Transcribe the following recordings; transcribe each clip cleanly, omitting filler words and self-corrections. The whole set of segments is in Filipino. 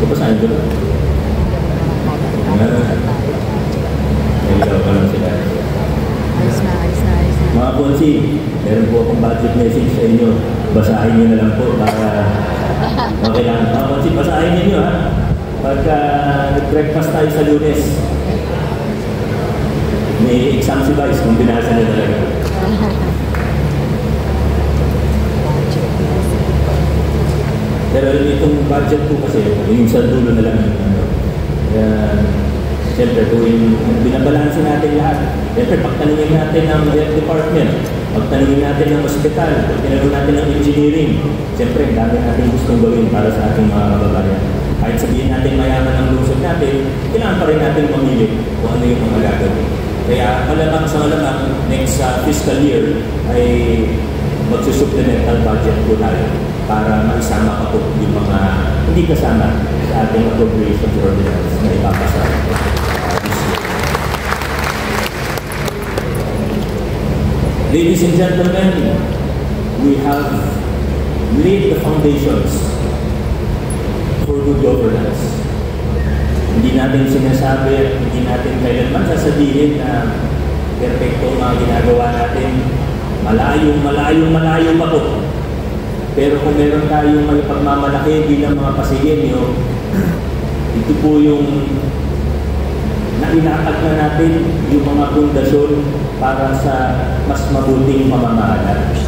basahin ko na. Naligaw pa lang sila. Ayos na. Mga Ponsi, meron po akong budget message sa inyo. Basahin nyo na lang po para okay lang. Mga Ponsi, basahin nyo ha. Pagka nag-breakfast tayo sa Lunes, may exam si Vice kung binasa na talaga. Pero itong budget po kasi, yung sa dulo na lang. Siyempre, kung binabalansin natin lahat, siyempre, pagtanungin natin ng health department, pagtanungin natin ng hospital, pagtanungin natin ng engineering, siyempre, dami natin gustong gawin para sa ating mga kababayan. Kahit sabihin natin mayaman ang lungsod natin, kailangan pa rin natin mamili kung ano yung mga gagawin. Kaya malamang sa malamang, next fiscal year ay magsusupplemental budget po tayo para maisama pa po yung mga hindi kasama sa ating appropriations ordinance na ipapasa this year. Ladies and gentlemen, we have laid the foundations for good governance. Hindi natin sinasabi, hindi natin kailanman sasabihin na perfecto mga ginagawa natin. Malayo pa po. Pero kung meron tayong may pagmamalaki bilang mga Pasigenyo, ito po yung nainatag na natin yung mga pundasyon para sa mas mabuting pamamahala,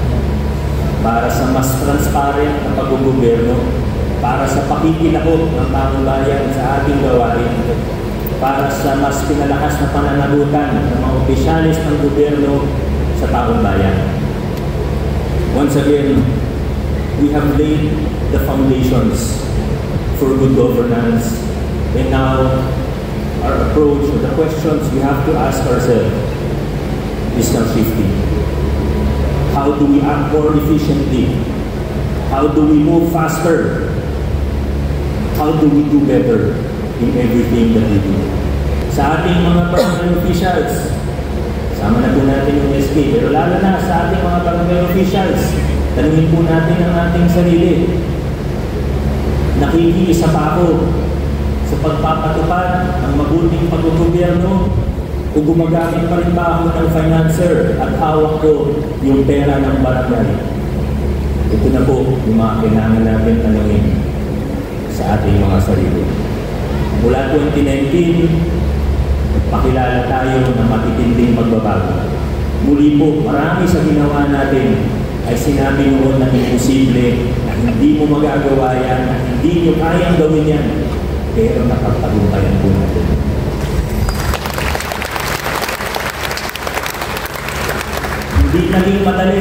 para sa mas transparent na pag-gobyerno, para sa pakikilahok ng taong bayan sa ating gawain, para sa mas pinalakas na pananagutan ng mga opisyalis ng gobyerno sa taong bayan. Once again, we have laid the foundations for good governance, and now our approach or the questions we have to ask ourselves is now shifting. How do we act more efficiently? How do we move faster? How do we do better in everything that we do? Sa ating mga barangay officials, sama na po natin yung SK, pero lalo na sa ating mga barangay officials, tanungin po natin ang ating sarili. Nakikiisa pa ako sa pagpapatupad ng mabuting pag-gobyerno o gumagamit pa rin ba ako ng financer at hawak ko yung pera ng barangay? Ito na po yung mga kailangan natin tanungin sa ating mga sarili. Mula 2019, pakilala tayo ng matitinding pagbabago. Muli po, marami sa ginawa natin ay sinabi noon na imposible, na hindi mo magagawa yan, na hindi nyo kayang gawin yan. Pero nakapagtagumpayan po natin. Hindi naging madali.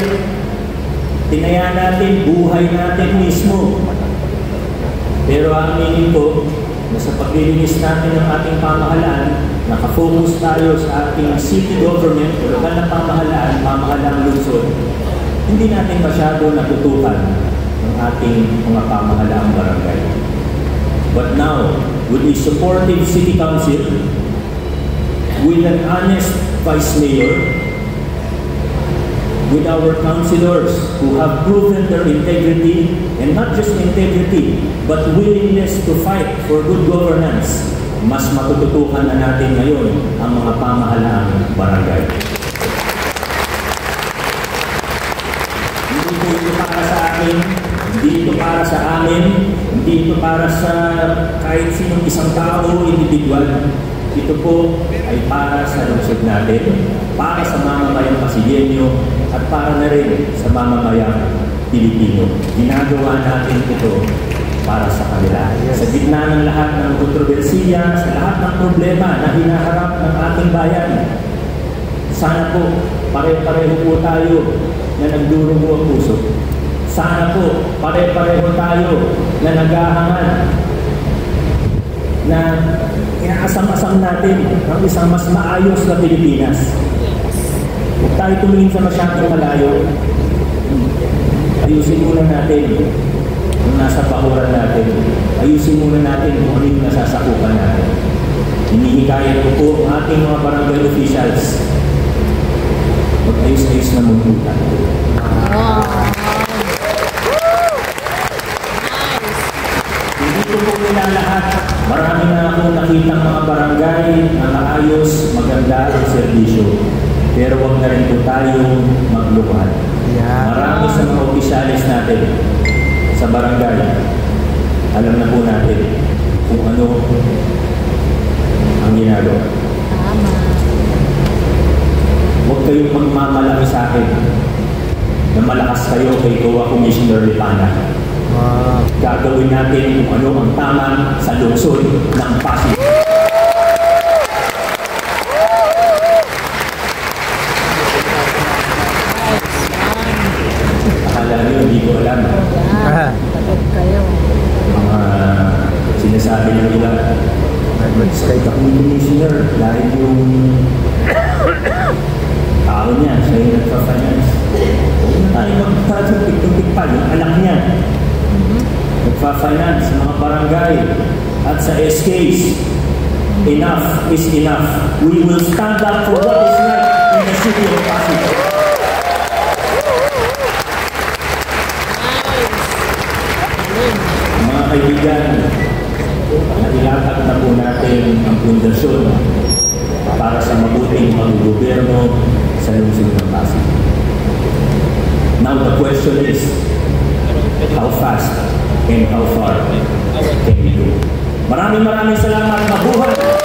Tinaya natin, buhay natin mismo. Pero aminin ko na sa paglilinis natin ng ating pamahalaan, nakafocus tayo sa ating city government, lokal na pamahalaan, pamahalaang lungsod. Hindi natin masyado natutukan ng ating mga pamahalaang barangay. But now, with a supportive city council, with an honest vice mayor, with our councilors who have proven their integrity, and not just integrity, but willingness to fight for good governance, mas matututukan na natin ngayon ang mga pamahalaang barangay. Hindi ito para sa akin, hindi ito para sa amin, hindi ito para sa kahit sinong isang tao, individual. Ito po ay para sa lungsod natin, para sa mamamayang Pasigenyo, at para na rin sa mamamayang Pilipino. Ginagawa natin ito para sa kanila. Sa gitna ng lahat ng kontrobersiya, sa lahat ng problema na hinaharap ng ating bayan, sana po pare-pareho po tayo na nagdurugo ang puso. Sana po pare-pareho tayo na naghahangan, na inaasam-asam natin ang isang mas maayos na Pilipinas. Huwag tayo tumingin sa masyadong malayo. Ayusin muna natin yung nasa bakuran natin. Ayusin muna natin kung ano yung nasasakupan natin. Hinihikayat ko po ang ating mga barangay officials. Mag-ayos-ayos na magpunta. Hindi ko po nilalahat makabuluhan. Marami sa mga opisyalis natin sa barangay, alam na po natin kung ano ang ginagawa. Huwag kayong magmamalaki sa akin na malakas kayo kay Goa Commissioner Lipana. Gagawin natin kung ano ang tama sa lungsod ng Pasig. Akala nyo, hindi ko alam. Tapos kayo. Mga sinasabi ng ilang kay Commissioner dahil yung tao niya, siya yung nagpa-finance. Tayo magpapagpipig pa yung anak niya. Nagpa-finance sa mga barangay at sa SKs. Enough is enough. We will stand up for what is right in the city of Pasig. Mga kaibigan, nailatag na po natin ang pundasyon para sa mabuting pag-gobyerno sa lungsod ng Pasig. Now the question is, how fast and how far can we do? Maraming salamat. Mabuhay!